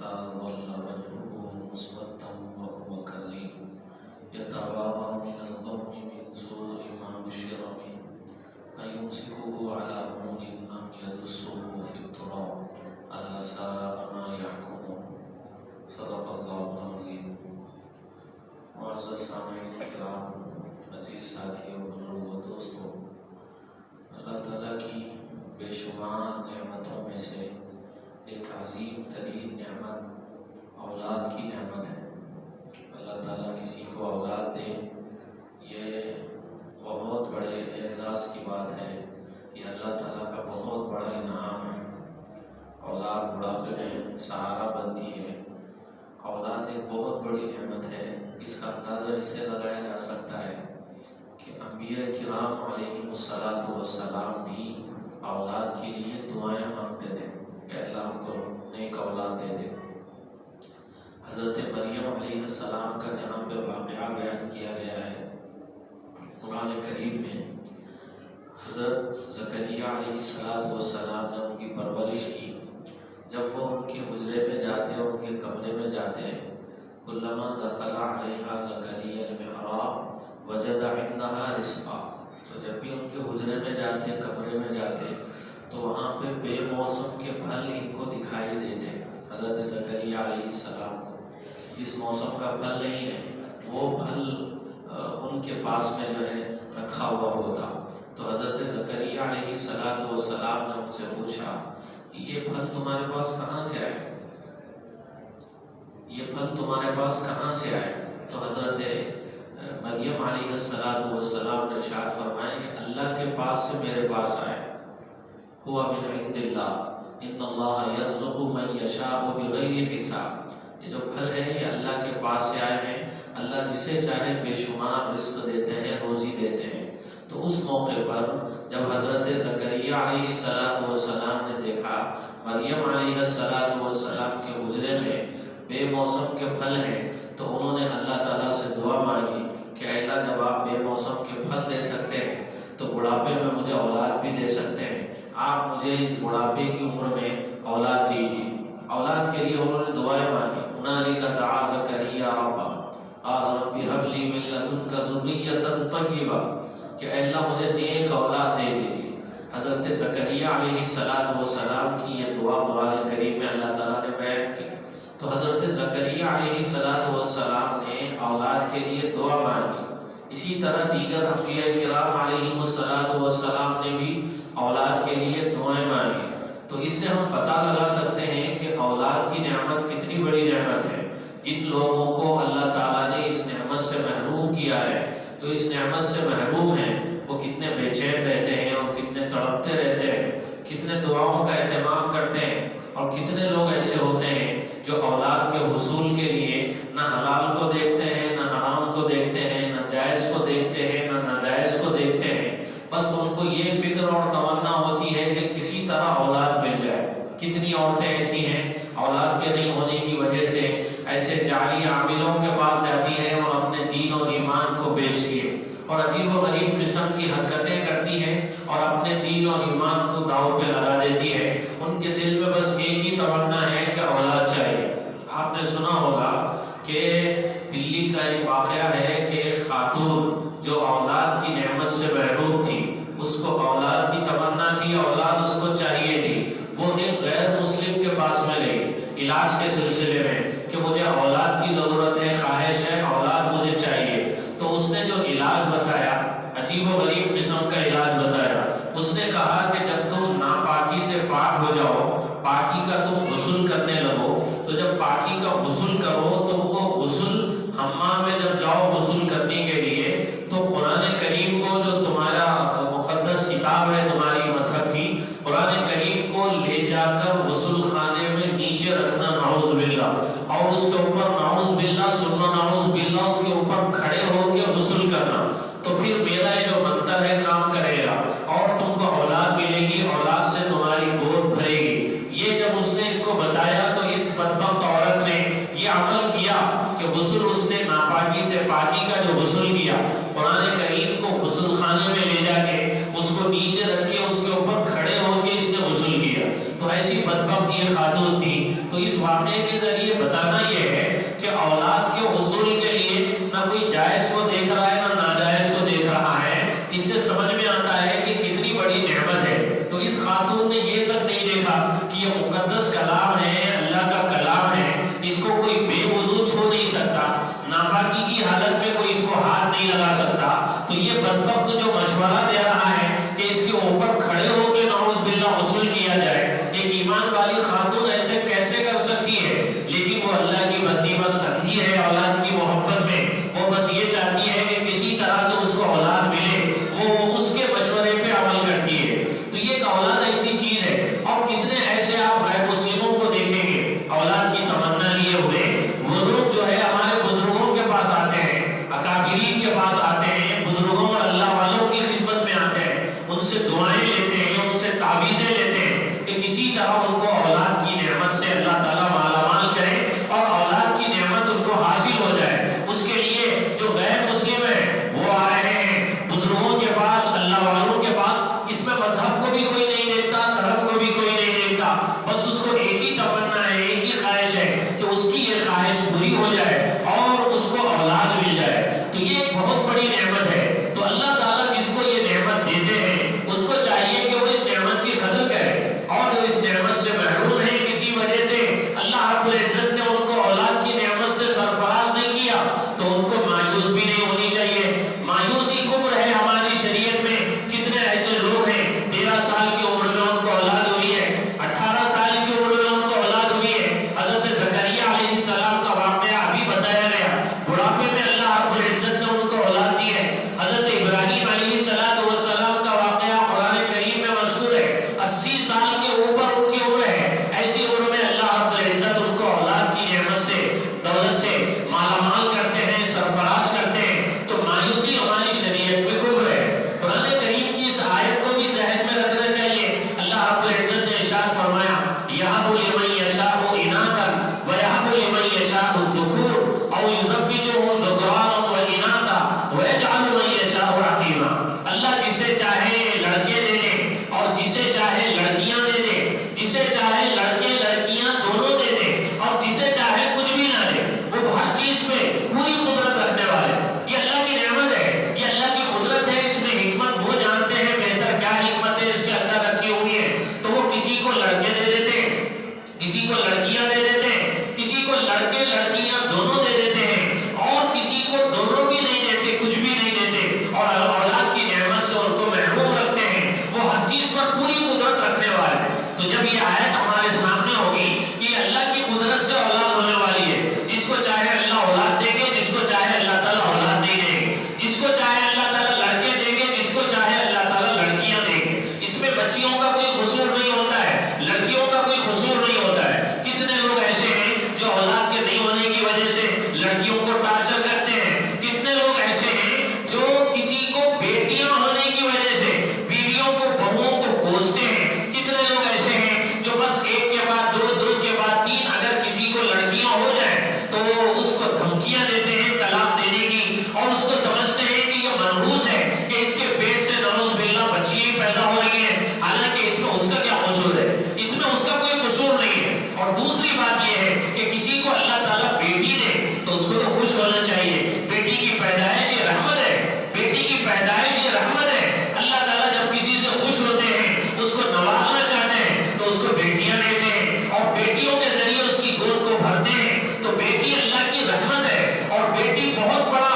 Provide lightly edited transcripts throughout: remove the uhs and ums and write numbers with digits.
حتى ظل وجهه مسودا وهو كظيم يتوارى من القوم من سوء ما بشر به أيمسكه على هون أم يدسه في التراب ألا ساء ما يحكمون صدق اللہ العظیم۔ معزز سامعین کرام، عزیز ساتھیوں، بزرگوں، دوستوں، اللہ تعالیٰ کی بے شمار نعمتوں میں سے ایک عظیم ترین نعمت اولاد کی نعمت ہے۔ اللہ تعالیٰ کسی کو اولاد دے، یہ بہت بڑے اعزاز کی بات ہے، یہ اللہ تعالیٰ کا بہت بڑا انعام ہے۔ اولاد بڑھاپے میں سہارا بنتی ہے۔ اولاد ایک بہت بڑی نعمت ہے۔ اس کا اندازہ اس سے لگایا جا سکتا ہے کہ انبیاء کرام علیہم السلام بھی اولاد کے لیے دعائیں مانگتے تھے کہ اللہ ہم کو نیک اولاد دے دے۔ حضرت مریم علیہ السلام کا جہاں پہ واقعہ بیان کیا گیا ہے قرآن کریم میں، حضرت زکریا علیہ السلام نے ان کی پرورش کی۔ جب وہ ان کے حجرے میں جاتے ہیں، ان کے کمرے میں جاتے ہیں، کلما دخل علیہا زکریا المحراب وجد عندہا رزقا، تو جب بھی ان کے حجرے میں جاتے ہیں، کمرے میں جاتے ہیں، تو وہاں پہ بے موسم کے پھل ان کو دکھائی دیتے ہیں۔ حضرت زکریا علیہ السلام جس موسم کا پھل نہیں ہے وہ پھل ان کے پاس میں جو ہے رکھا ہوا ہوتا۔ تو حضرت زکریا علیہ السلام نے ان سے پوچھا کہ یہ پھل تمہارے پاس کہاں سے آئے؟ یہ پھل تمہارے پاس کہاں سے آئے؟ تو حضرت مریم علیہ السلام نے ارشاد فرمایا کہ اللہ کے پاس سے میرے پاس آئے۔ ہوا من عند اللہ ان اللہ یرزق من یشاء بغیر حساب، یہ جو پھل ہے یہ اللہ کے پاس سے آئے ہیں۔ اللہ جسے چاہے بے شمار رزق دیتے ہیں، روزی دیتے ہیں۔ تو اس موقع پر جب حضرت زکریا علیہ السلام نے دیکھا مریم علیہ السلام کے حجرے میں بے موسم کے پھل ہیں، تو انہوں نے اللہ تعالیٰ سے دعا مانگی کہ اے اللہ جب آپ بے موسم کے پھل دے سکتے ہیں تو بڑھاپے میں مجھے اولاد بھی دے سکتے ہیں، آپ مجھے اس بڑھاپے کی عمر میں اولاد دیجیے۔ اولاد کے لیے انہوں نے دعائیں مانگی۔ ہنالک دعا زکریا ربہ قال رب هب لي من لدنك ذرية طیبہ، کہ اے اللہ مجھے نیک اولاد دے دیجیے۔ حضرت زکریا علیہ السلام کی یہ دعا قرآن کریم میں اللہ تعالیٰ نے بیان کی۔ تو حضرت زکریا علیہ السلام نے اولاد کے لیے دعا مانگی۔ اسی طرح دیگر انبیاء کرام علیہم السلام نے بھی اولاد کے لیے دعائیں مانگی۔ تو اس سے ہم پتہ لگا سکتے ہیں کہ اولاد کی نعمت کتنی بڑی نعمت ہے۔ جن لوگوں کو اللہ تعالیٰ نے اس نعمت سے محروم کیا ہے، جو اس نعمت سے محروم ہیں، وہ کتنے بے چین رہتے ہیں اور کتنے تڑپتے رہتے ہیں، کتنے دعاؤں کا اہتمام کرتے ہیں، اور کتنے لوگ ایسے ہوتے ہیں جو اولاد کے حصول کے لیے نہ حلال کو دیکھتے ہیں، نہ حرام کو دیکھتے ہیں، نہ جائز کو دیکھتے ہیں، نہ ناجائز کو دیکھتے ہیں۔ بس ان کو یہ فکر اور تمنا ہوتی ہے کہ کسی طرح اولاد مل جائے۔ کتنی عورتیں ایسی ہیں اولاد کے نہیں ہونے کی وجہ سے ایسے جعلی عاملوں کے پاس جاتی ہیں اور اپنے دین اور ایمان کو بیچتی ہے، اور عجیب و غریب قسم کی حرکتیں کرتی ہیں اور اپنے دین اور ایمان کو داؤ پہ لگا دیتی ہے۔ ان کے دل میں بس ایک ہی تمنا ہے کہ اولاد چاہیے۔ آپ نے سنا ہوگا کہ دلی کا ایک واقعہ ہے کہ ایک خاتون جو اولاد کی نعمت سے محروم تھی، اس کو اولاد کی تمنا تھی، اولاد اس کو چاہیے تھی۔ وہ ایک غیر مسلم کے پاس میں گئی علاج کے سلسلے میں کہ مجھے اولاد کی ضرورت ہے، خواہش ہے، اولاد مجھے چاہیے۔ تو اس نے جو علاج بتایا، عجیب و غریب قسم کا علاج بتایا۔ اس نے کہا کہ جب تم ناپاکی سے پاک ہو جاؤ، پاکی کا تم غسل کرنے لگو، تو جب پاکی کا غسل کرو تو وہ غسل حمام میں جب جاؤ غسل کرنے کے لیے، تو قرآن کریم کو جو تمہارا مقدس کتاب ہے تمہاری مذہب کی، قرآن کریم کو لے جا کر غسل خانے میں نیچے رکھنا، نعوذ باللہ، اور اس کے اوپر نعوذ باللہ سننا، نعوذ باللہ اس کے اوپر کھڑے ہو کے غسل کرنا، تو پھر میرا یہ جو منتر ہے کام کرے گا اور تم کو اولاد ملے گی، اولاد سے تمہاری گود بھرے گی۔ یہ جب اس نے اس کو بتایا تو اس بدبخت عورت نے یہ عمل کیا کہ غسل اس نے ناپاکی سے پاکی کا جو غسل کیا، قرآن کریم کو غسل خانے میں لے جا کے اس کو نیچے رکھ کے اس کے اوپر کھڑے ہو کے اس نے غسل کیا۔ تو ایسی بدبخت یہ خاتون تھی۔ تو اس واقعے واقعے کے ذریعے بتانا یہ ہے کہ اولاد کے حصول کے لیے نہ کوئی جائز کو دیکھ رہا ہے نہ ناجائز کو دیکھ رہا ہے. اس سے سمجھ میں آتا ہے کہ کتنی بڑی نعمت ہے. تو اس خاتون نے یہ تک نہیں دیکھا کہ یہ مقدس کلام ہے، اللہ کا کلام ہے، اس کو کوئی بے وضو چھو نہیں سکتا، ناپاکی کی حالت میں کوئی اس کو ہاتھ نہیں لگا سکتا. تو یہ بدبخت جو مشورہ دے رہا ہے کہ اس کے اوپر کھڑے ہو کے نعوذ باللہ غسل کیا جائے، ایک ایمان والی خاتون ایسے کیسے کر سکتی ہے؟ لیکن وہ اللہ کی بندی بس اندھی ہے اولاد کی محبت میں. وہ بس یہ چاہتی ہے کہ کسی طرح سے اس کو اولاد ملے، وہ اس کے مشورے پہ عمل کرتی ہے. تو یہ ایک اولاد ایسی چیز ہے. اور کتنے ایسے آپ غیر مسلموں کو دیکھیں گے اولاد کی تمنا لیے ہوئے، وہ لوگ جو ہے ہمارے بزرگوں کے پاس آتے ہیں، اکابرین کے پاس آتے ہیں، بزرگوں اور اللہ والوں کی خدمت میں آتے ہیں، ان سے دعائیں لیتے ہیں، ان سے تعویذیں لیتے ہیں کہ کسی طرح ان کو اولاد کی نعمت سے اللہ تعالیٰ مالا مال کرے اور اولاد کی نعمت ان کو حاصل ہو جائے. اس کے لیے جو غیر مسلم ہیں وہ آ رہے ہیں بزرگوں کے پاس، اللہ والوں کے پاس. اس میں مذہب کو بھی کوئی نہیں دیکھتا، دھرم کو بھی کوئی نہیں دیکھتا، بس اس کو ایک ہی تمنا ہے، ایک ہی خواہش ہے کہ اس کی یہ خواہش پوری ہو جائے اور اس کو اولاد مل جائے. تو یہ ایک بہت بڑی نعمت ہے. تو اللہ تعالیٰ جس کو یہ نعمت دیتے ہیں اس کو چاہیے کہ وہ اس نعمت کی قدر کرے، اور جو اس نعمت سے محروم ہے کسی وجہ سے، اللہ رب العزت نے ان کو اولاد کی نعمت سے سرفراز نہیں کیا، تو ان کو مایوس بھی نہیں ہونی چاہیے. مایوسی کفر ہے ہماری شریعت میں. کتنے ایسے لوگ ہیں 13 سال کی عمر میں ان کو اولاد ہوئی ہے، 18 سال کی عمر میں ان کو اولاد ہوئی ہے. حضرت زکریا علیہ السلام کا واقعہ ابھی بتایا گیا، بڑھاپے میں اللہ رب العزت نے ان کو اولاد دی ہے. حضرت ابراہیم علیہ السلام کا واقعہ قرآن کریم میں مذکور ہے، 80 سال کے اوپر ان کی عمر ہے. ایسی عمر میں اللہ رب العزت ان کو اولاد کی نعمت سے، دولت سے مالا مال کرتے ہیں، سرفراز کرتے ہیں. تو مایوسی ہماری شریعت میں کفر ہے. قرآن کریم کی اس آیت کو بھی ذہن میں رکھنا چاہیے. اللہ رب العزت نے ارشاد فرمایا یَهَبُ لِمَن يَشَاءُ إِنَاثًا وَيَهَبُ لِمَن يَشَاءُ الذُّكُورَ أَوْ يُزَوِّجُهُمْ ذُكْرَانًا وَإِنَاثًا وَيَجْعَلُ مَن يَشَاءُ عَقِيمًا. اللہ جسے چاہے لڑکے دے دے اور جسے چاہے لڑکیاں دے دے، جسے چاہے لڑکے لڑکیاں دونوں دے دے اور جسے چاہے کچھ بھی نہ دے. وہ ہر چیز پہ پوری قدرت رکھنے والے. یہ اللہ کی نعمت ہے، یہ اللہ کی قدرت ہے. اس میں حکمت وہ جانتے ہیں بہتر کیا حکمت ہے اس کے اندر رکھی ہوئی ہے. تو وہ کسی کو لڑکے دے دیتے ہیں، کسی کو لڑکیاں دے دیتے ہیں، کسی کو لڑکے لڑکیاں دونوں دے دیتے ہیں، اور کسی کو دونوں بھی نہیں دیتے، کچھ بھی نہیں دیتے، اور اولاد کی نعمت سے ان کو محروم رکھتے ہیں. وہ ہر چیز پر پوری قدرت رکھنے والے. تو جب یہ آیت ہمارے سامنے ہوگی کہ اللہ کی قدرت سے اولاد ہونے والی ہے، جس کو چاہے اللہ اولاد دیں گے، جس کو چاہے اللہ تعالیٰ اولاد نہیں دیں گے، جس کو چاہے اللہ تعالیٰ لڑکے دیں گے، جس کو چاہے اللہ تعالیٰ لڑکیاں دیں گے. اس میں بچیوں کا کوئی قصور نہیں ہوتا ہے، لڑکیوں کا کوئی قصور نہیں ہوتا ہے. کتنے لوگ ایسے ہیں جو اولاد کے نہیں ہونے کی وجہ سے لڑکیوں کو ٹارچر کرتے ہیں. کتنے لوگ ایسے ہیں جو کسی کو بیٹیاں ہونے کی وجہ سے بیویوں کو، بہوؤں کو کوستے ہیں. کتنے لوگ ایسے ہیں جو بس ایک کے بعد دو، دو کے بعد تین، اگر کسی کو لڑکیاں ہو جائیں تو اس کو دھمکیاں دیتے ہیں طلاق دینے کی، اور اس کو سمجھتے ہیں کہ یہ منحوس ہے کہ اس کے پیٹ سے نعوذ باللہ بچیاں پیدا ہو رہی ہیں، حالانکہ اس میں اس کا کیا قصور ہے؟ اس میں اس کا کوئی قصور نہیں ہے. اور دوسری بات یہ ہے کہ کسی کو اللہ تعالیٰ بیٹی دے تو اس کو تو خوش ہونا چاہیے. بیٹی کی پیدائش یہ رحمت ہے، بیٹی کی پیدائش یہ رحمت ہے. اللہ تعالیٰ جب کسی سے خوش ہوتے ہیں، اس کو نوازنا چاہتے ہیں تو اس کو بیٹیاں دیتے ہیں، اور بیٹیوں کے ذریعے اس کی گود کو بھرتے ہیں. تو بیٹی اللہ کی رحمت ہے، اور بیٹی بہت بڑا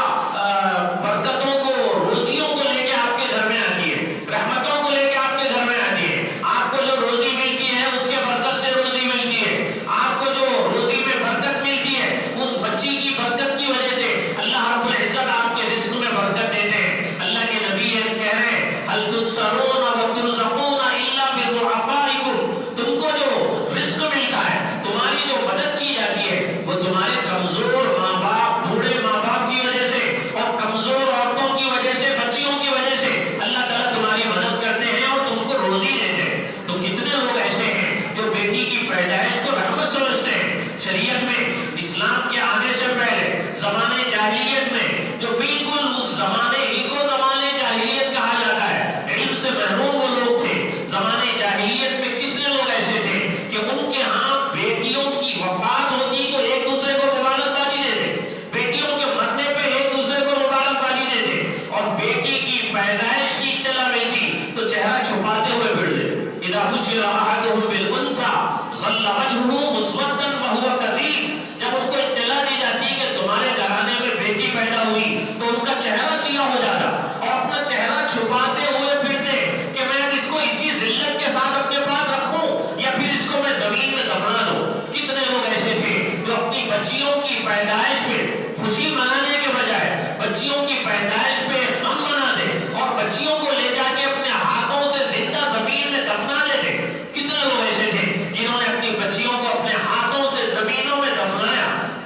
برکتوں کو، روزیوں کو لے کے آپ کے گھر میں آتی ہے، رحمتوں کو لے کے آپ کے گھر میں آتی ہے. آپ کو جو روزی ملتی ہے اس کے برکت سے روزی ملتی ہے. آپ کو جو روزی میں برکت ملتی ہے اس بچی کی برکت کی وجہ سے اللہ رب العزت آپ کے رزق میں برکت دیتے ہیں. اللہ کے نبی کہہ رہے ہیں هل تنصرون وترزقون الا بضعفائكم. تم کو جو رزق ملتا ہے، تمہاری جو مدد کی جاتی ہے، وہ تمہارے کمزور ماں باپ، بوڑھے ماں باپ کی وجہ سے اور کمزور عورتوں کی وجہ سے، بچیوں کی وجہ سے اللہ تعالیٰ تمہاری مدد کرتے ہیں اور تم کو روزی دیتے ہیں. تو کتنے لوگ ایسے ہیں جو بیٹی کی پیدائش کو رحمت سمجھتے ہیں. شریعت میں اسلام کے آنے سے پہلے زمانے جاہلیت میں، جو بالکل اس زمانے ہی کو زمانے جاہلیت کہا جاتا ہے، علم سے محروم وہ لوگ تھے. زمانے جاہلیت میں کتنے لوگ ایسے تھے کہ ان کے ہاں بیٹیوں کی وفات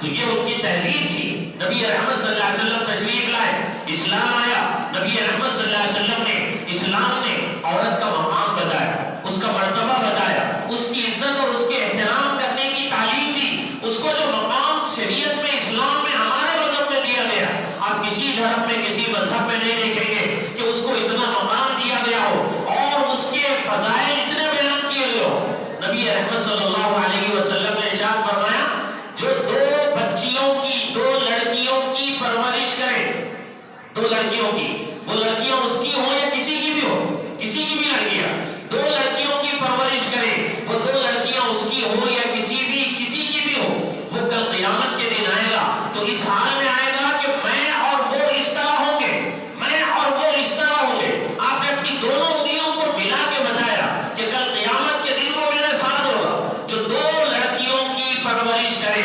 تو یہ ان کی تہذیب تھی. نبی رحمت صلی اللہ علیہ وسلم تشریف لائے, اسلام آیا, نبی رحمت صلی اللہ علیہ وسلم نے, اسلام نے عورت کا مقام بتایا, اس کا مرتبہ بتایا, اس کی عزت اور اس کے احترام کرنے کی تعلیم دی. اس کو جو مقام شریعت میں, اسلام میں, ہمارے مذہب میں دیا گیا, آپ کسی دھرم میں, کسی مذہب میں نہیں دیکھیں گے کہ اس کو اتنا مقام دیا گیا ہو اور اس کے فضائل اتنے بیان کیے گئے ہو. نبی رحمت صلی اللہ علیہ وسلم نے ارشاد فرمایا, جو دو بچیوں کی, دو لڑکیوں کی پرورش کرے, دو لڑکیوں کی, وہ لڑکیاں اس کی ہو یا کسی کی بھی ہو, کسی کی بھی لڑکیاں, دو لڑکیوں کی پرورش کرے, وہ دو لڑکیاں اس کی ہو یا کسی کی بھی ہو, وہ کل قیامت کے دن آئے گا تو اس حال میں آئے گا کہ میں اور وہ اس طرح ہوں گے, میں اور وہ اس طرح ہوں گے. آپ نے اپنی دونوں انگلیوں کو ملا کے بتایا کہ کل قیامت کے دن وہ میرے ساتھ ہوگا. جو دو لڑکیوں کی پرورش کرے,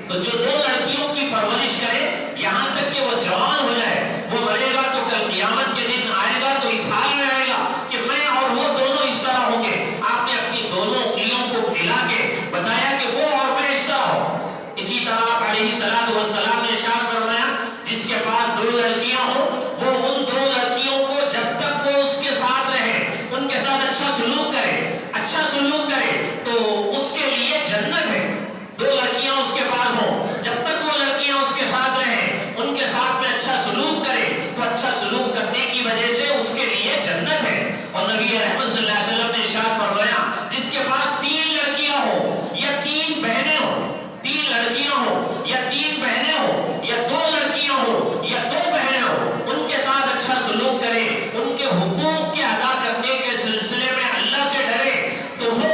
تو جو دو لڑکیوں کی پرورش کرے یہاں تک کہ وہ جوان ہو جائے, وہ مرے گا تو کل قیامت کے دن آئے گا تو اس حال میں آئے گا کہ میں اور وہ دونوں اس طرح ہوں گے. آپ نے اپنی دونوں انگلیوں کو ملا کے بتایا کہ وہ اور میں اس طرح ہوں. اسی طرح آپ علیہ الصلوۃ والسلام نے ارشاد فرمایا, جس کے پاس دو لڑکیاں ہوں وہ ان دو لڑکیوں کو جب تک وہ اس کے ساتھ رہے, ان کے ساتھ اچھا سلوک کرے, اچھا سلوک کرے تو اس کے لیے جنت ہے. دو لڑکیاں اس کے پاس ہوں, جب تک وہ لڑکیاں اس کے ساتھ رہیں, ان کے ساتھ میں اچھا سلوک کرے تو اچھا سلوک کرنے کی وجہ سے اس کے لیے جنت ہے. اور نبی رحمت صلی اللہ علیہ وسلم نے ارشاد فرمایا, جس کے پاس تین لڑکیاں ہوں یا تین بہنیں ہوں, تین لڑکیاں ہوں یا تین بہنیں ہوں, یا دو لڑکیاں ہوں یا دو بہنیں ہوں, ان کے ساتھ اچھا سلوک کرے, ان کے حقوق کے ادا کرنے کے سلسلے میں اللہ سے ڈرے, تو وہ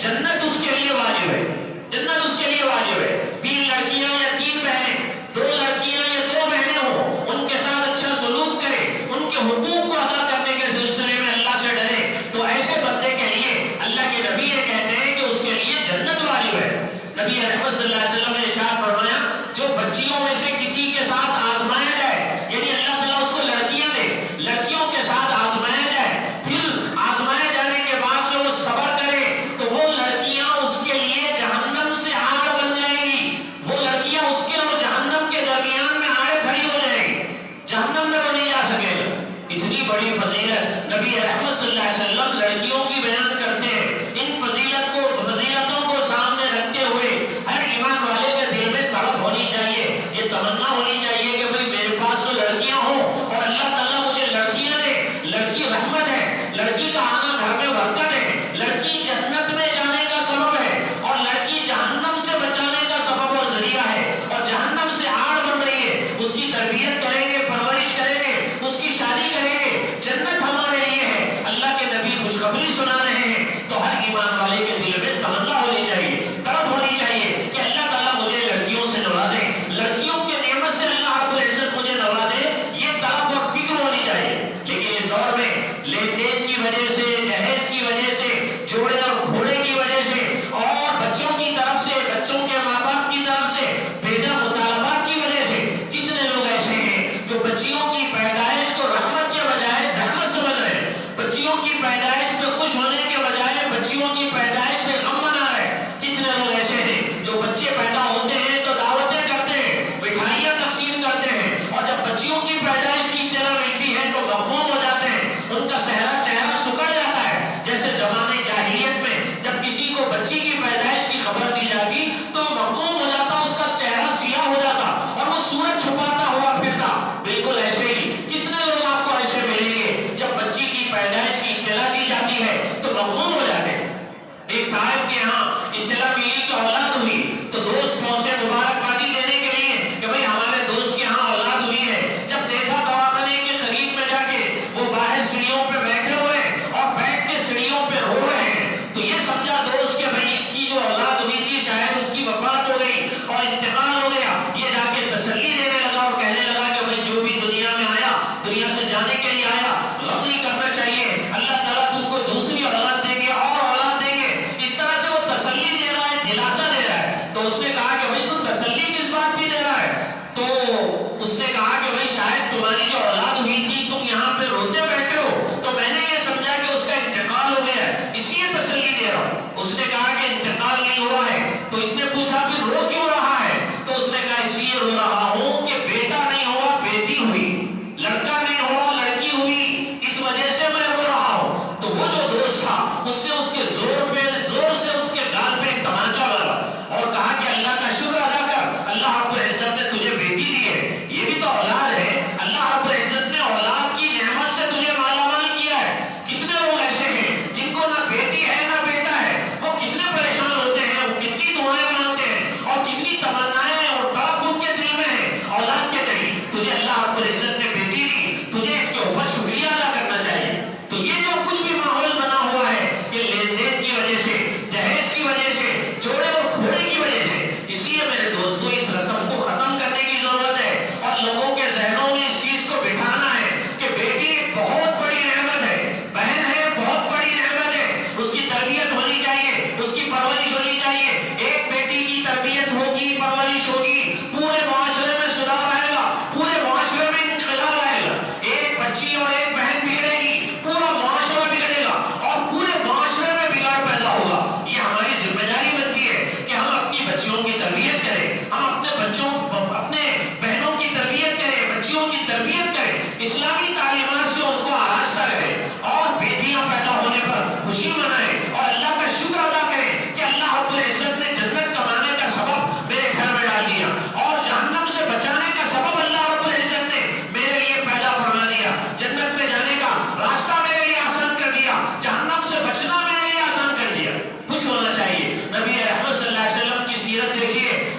جنت اس کے لیے واجب ہے, جنت اس کے لیے واجب ہے. تین لڑکیاں یا تین بہنیں, دو لڑکیاں یا دو بہنیں ہوں, ان کے ساتھ اچھا سلوک کرے, ان کے حقوق کو ادا کرنے کے سلسلے میں اللہ سے ڈرے, تو ایسے بندے کے لیے اللہ کے نبی یہ کہتے ہیں کہ اس کے لیے جنت واجب ہے. نبی رحمت صلی اللہ علیہ وسلم نے ارشاد فرمایا, جو بچیوں میں سے کسی کے ساتھ آزمایا جائے, یعنی اللہ تعالیٰ اس کو لڑکیاں دے, لڑکیوں کے ساتھ آزمایا جائے, پھر آزمائے جانے کے بعد میں وہ صبر کرے, تو وہ لڑکیاں اس کے لیے جہنم سے آڑ بن جائیں گی. وہ لڑکیاں اس کے اور جہنم کے درمیان میں آڑے کھڑی ہو جائیں گی, جہنم میں وہ نہیں جا سکے گا. اتنی بڑی فضیلت نبی رحمت صلی اللہ علیہ وسلم لڑکیوں کی بیان کرتے ہیں. ان فضیلتوں کو سامنے رکھتے ہوئے ہر ایمان والے کے دل میں طلب ہونی چاہیے, یہ تمنا ہونی چاہیے کہ بھئی میرے پاس جو لڑکیاں ہوں اور اللہ تعالیٰ مجھے لڑکیاں دے. لڑکی رحمت ہے, لڑکی کا آنا گھر میں برکت ہے, لڑکی جنت میں جانے کا سبب ہے, اور لڑکی جہنم سے بچانے کا سبب اور ذریعہ ہے, اور جہنم سے آڑ بن رہی ہے. اس کی تربیت کریں گے, پرورش کریں گے, اس کی شادی کریں گے, جنت ہمارے لیے ہے. اللہ کے نبی خوشخبری سنا رہے ہیں, تو ہر ایمان والے کے دل میں تمنا ہونی چاہیے, طلب ہونی چاہیے کہ اللہ تعالیٰ مجھے لڑکیوں سے نوازے, لڑکیوں کے نعمت سے اللہ رب العزت مجھے نوازے, یہ طلب اور فکر ہونی چاہیے. لیکن اس دور میں لین دین کی وجہ سے, جہیز کی وجہ سے, جوڑے اور گھوڑے کی وجہ سے, اور بچوں کی طرف سے, بچوں کے ماں باپ کی طرف سے بھیجا مطالبات کی وجہ سے, کتنے لوگ ایسے ہیں جو بچیوں کی پیدائش کو رحمت کے بجائے زحمت سمجھ رہے ہیں, بچیوں کی پیدائش پہ خوش ہونے کے بجائے بچیوں کی پیدائش پہ غم منا رہے ہیں. کتنے لوگ ایسے ہیں جو بچے پیدا ہوتے ہیں تو دعوتیں کرتے ہیں, مٹھائیاں تقسیم کرتے ہیں, اور جب بچیوں کی پیدائش کی اطلاع ملتی ہے تو مغموم ہو جاتے ہیں, ان کا چہرہ سکڑ جاتا ہے. جیسے زمانے جاہلیت میں جب کسی کو بچی کی پیدائش کی خبر دی جاتی تو مغموم ہو جاتا, اس کا چہرہ سیاہ ہو جاتا اور وہ سورج چھپاتا ہوا پھرتا. بالکل ایسے ہی کتنے لوگ آپ کو ایسے ملیں گے جب بچی کی پیدائش کی اطلاع دی جاتی ہے تو مغموم ہو جاتے ہیں. ایک صاحب کے یہاں اطلاع ملی کہ اولاد ہوئی تو دوست پہنچے مبارکبادی دینے کے لیے کہ بھئی ہمارے دوست کے یہاں اولاد ہوئی ہے. جب دیکھا دواخانے کے قریب میں جا کے وہ باہر سیڑھیوں پہ بیٹھے ہوئے اور بیٹھ کے سیڑھیوں پہ رو رہے ہیں, تو یہ سمجھا دوست کہ بھئی اس کی جو اولاد ہوئی تھی شاید اس کی وفات ہو گئی اور انتقال ہو گیا. یہ جا کے تسلی دینے لگا اور کہنے لگا کہ بھئی جو بھی دنیا میں آیا, دنیا سے جانے کے لیے آیا, غم نہیں کرنا چاہیے, اللہ تعالیٰ تم کو دوسری اولاد دیں گے اور اولاد دیں گے. اس طرح سے وہ تسلی دے رہا ہے, دلاسا دے رہا ہے. تو اس نے کہا کہ بھئی تم تسلی کس بات کی دے رہا ہے؟ تو اس نے کہا کہ بھئی شاید تمہاری جو اولاد ہوئی تھی تم یہاں پہ روتے بیٹھے ہو, تو میں نے یہ سمجھا کہ اس کا انتقال ہو گیا ہے, اس لیے تسلی دے رہا ہوں. اس نے کہا کہ انتقال نہیں ہوا ہے, تو اس نے پوچھا پھر رو کیوں رہا ہے؟ تو اس نے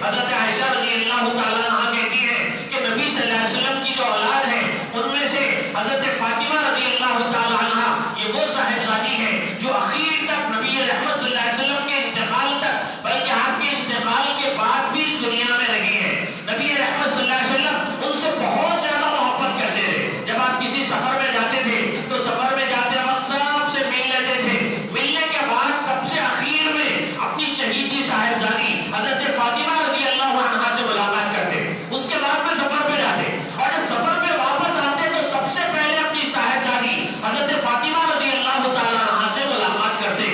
حضرت عائشہ رضی اللہ تعالیٰ عنہ کہتی ہیں کہ نبی صلی اللہ علیہ وسلم کی جو اولاد ہے ان میں سے حضرت فاطمہ رضی اللہ تعالیٰ عنہ یہ وہ صاحبزادی ہے جو اخیر تک نبی رحمت صلی اللہ علیہ وسلم کے انتقال تک بلکہ آپ کے انتقال کے بعد بھی اس دنیا میں رہی ہیں. نبی رحمت صلی اللہ علیہ وسلم ان سے بہت زیادہ محبت کرتے تھے. جب آپ کسی سفر میں جاتے تھے تو سفر میں جاتے وقت سب سے مل لیتے تھے. ملنے کے بعد سب سے اخیر میں اپنی چہیتی صاحبزادی حضرت فاطمہ رضی اللہ عنہا سے ملاقات کرتے. اس کے بعد میں سفر پہ جاتے اور جب سفر پہ واپس آتے تو سب سے پہلے اپنی صاحبزادی حضرت فاطمہ رضی اللہ تعالیٰ عنہا سے ملاقات کرتے.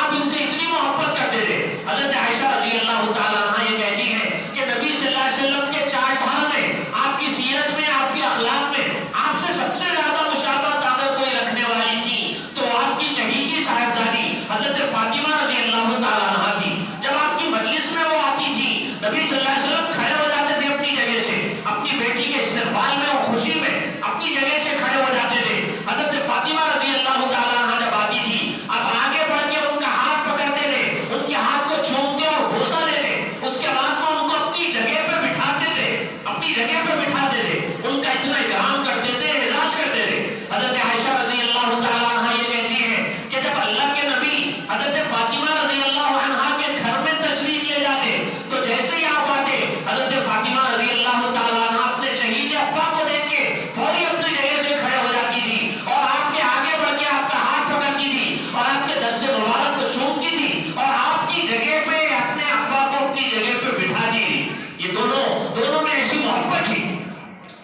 آپ ان سے اتنی محبت کرتے تھے. حضرت عائشہ رضی اللہ تعالیٰ عنہا یہ کہتی ہیں کہ نبی صلی اللہ علیہ وسلم کے چار ڈھال میں، آپ کی سیرت میں، آپ کے اخلاق میں آپ سے سب سے زیادہ مشابہت اگر کوئی رکھنے والی تھی تو آپ کی چہیتی صاحبزادی حضرت فاطمہ رضی اللہ تعالیٰ عنہا تھی. جب آپ کی مجلس میں وہ آتی تھی نبی صلی اللہ علیہ وسلم کھڑے ہو جاتے تھے اپنی جگہ سے. اپنی بیٹی کے استقبال میں اور خوشی میں اپنی جگہ سے کھڑے ہو جاتے تھے. حضرت فاطمہ رضی اللہ تعالیٰ عنہا جب آتی تھی اب آگے بڑھ کے ان کا ہاتھ پکڑتے تھے، ان کے ہاتھ کو چومتے اور بوسہ دیتے. اس کے بعد میں ان کو اپنی جگہ پہ بٹھاتے تھے، اپنی جگہ پہ بٹھاتے تھے، ان کا اتنا اکرام کرتے تھے، اعزاز کرتے تھے. حضرت عائشہ رضی اللہ تعالیٰ عنہا یہ کہتی ہیں کہ جب اللہ کے نبی حضرت فاطمہ رضی اللہ عنہا کے گھر میں تشریف لے جاتے تو جیسے ہی آپ آتے حضرت فاطمہ رضی اللہ تعالیٰ عنہا اپنے چہیتے ابا کو دیکھ کے فوری اپنی جگہ سے کھڑے ہو جاتی تھی اور آپ کے آگے بڑھ کے آپ کا ہاتھ پکڑتی تھی اور آپ کے دست مبارک کو چومتی تھی اور آپ کی جگہ پہ اپنے ابا کو اپنی جگہ پہ بٹھاتی تھی. یہ دونوں میں ایسی محبت تھی.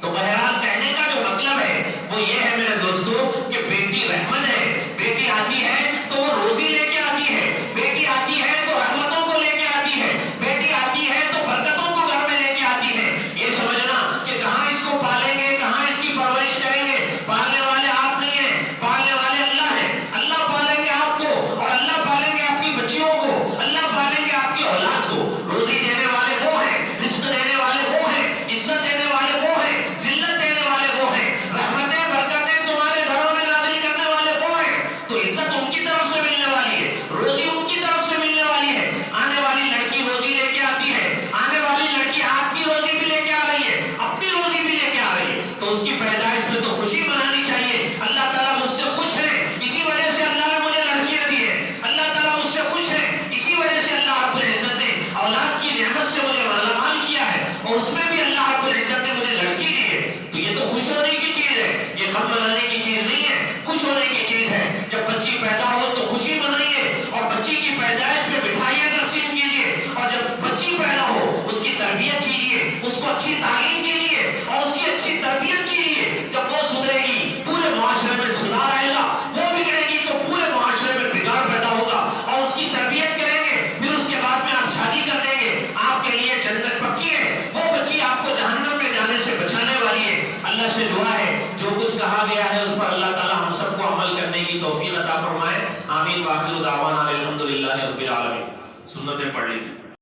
تو بہرحال کہنے کا جو مطلب ہے وہ یہ ہے میرے دوستو کہ بیٹی رحمت ہے. بیٹی آتی ہے تو وہ روزی لے کے آتی ہے، بیٹی آتی ہے تو رحمتوں کو لے کے آتی ہے، بیٹی آتی ہے تو برکتوں کو گھر میں لے کے آتی ہے. یہ سمجھنا کہ کہاں اس کو پالیں گے، کہاں اس کی پرورش کریں گے، پالنے والے آپ نہیں ہیں، پالنے والے اللہ ہیں. اللہ پالیں گے آپ کو اور اللہ پالیں گے آپ کی بچیوں کو، اللہ پالیں گے آپ کی اولاد کو. روزی دینے والے وہ ہیں، رزق دینے والے وہ ہیں، عزت دینے والے وہ ہیں، ذلت دینے والے وہ ہیں، رحمتیں برکتیں تمہارے گھروں میں نازل کرنے والے وہ ہیں. تو عزت ان کی طرف سے ملنے والی ہے، روزی ان کی طرف سے ملنے والی ہے. آنے والی لڑکی روزی لے کے آتی ہے، آنے والی لڑکی آپ کی روزی بھی لے کے آ رہی ہے، اپنی روزی بھی لے کے آ رہی ہے. تو اس کی پیدائش میں تو خوشی منانی چاہیے. اللہ تعالیٰ مجھ سے خوش ہے، اسی وجہ سے اللہ نے مجھے لڑکیاں دی ہے. اللہ تعالیٰ مجھ سے خوش ہے، اسی وجہ سے اللہ رب العزت نے اولاد کی نعمت سے مجھے مالا مال کیا ہے اور اس میں بھی اللہ رب العزت نے مجھے لڑکی دی ہے. تو یہ تو خوش ہونے کی چیز ہے، یہ غم منانے کی چیز نہیں ہے، خوش ہونے کی چیز ہے. جب بچی پیدا ہو تو خوشی منائیے اور بچی کی پیدائش میں مٹھائیاں تقسیم کیجیے اور جب بچی پیدا ہو اس کی تربیت کیجیے، اس کو اچھی تعلیم دیجیے اور اس کی اچھی تربیت کیجیے. جب وہ سدھرے گی پورے معاشرے میں سدھار آئے گا، وہ بگڑے گی تو پورے معاشرے میں بگاڑ پیدا ہوگا. اور اس کی تربیت کریں گے پھر اس کے بعد میں آپ شادی کر دیں گے، آپ کے لیے جنت پکی ہے. وہ بچی آپ کو جہنم میں جانے سے بچانے والی ہے. اللہ سے دعا ہے جو کچھ کہا گیا ہے اس پر اللہ تعالی ہم سب کو عمل کرنے کی توفیق عطا فرمائے. آمین. وآخر دعوانا الحمدللہ رب العالمین. سنتیں پڑھ لیجیے.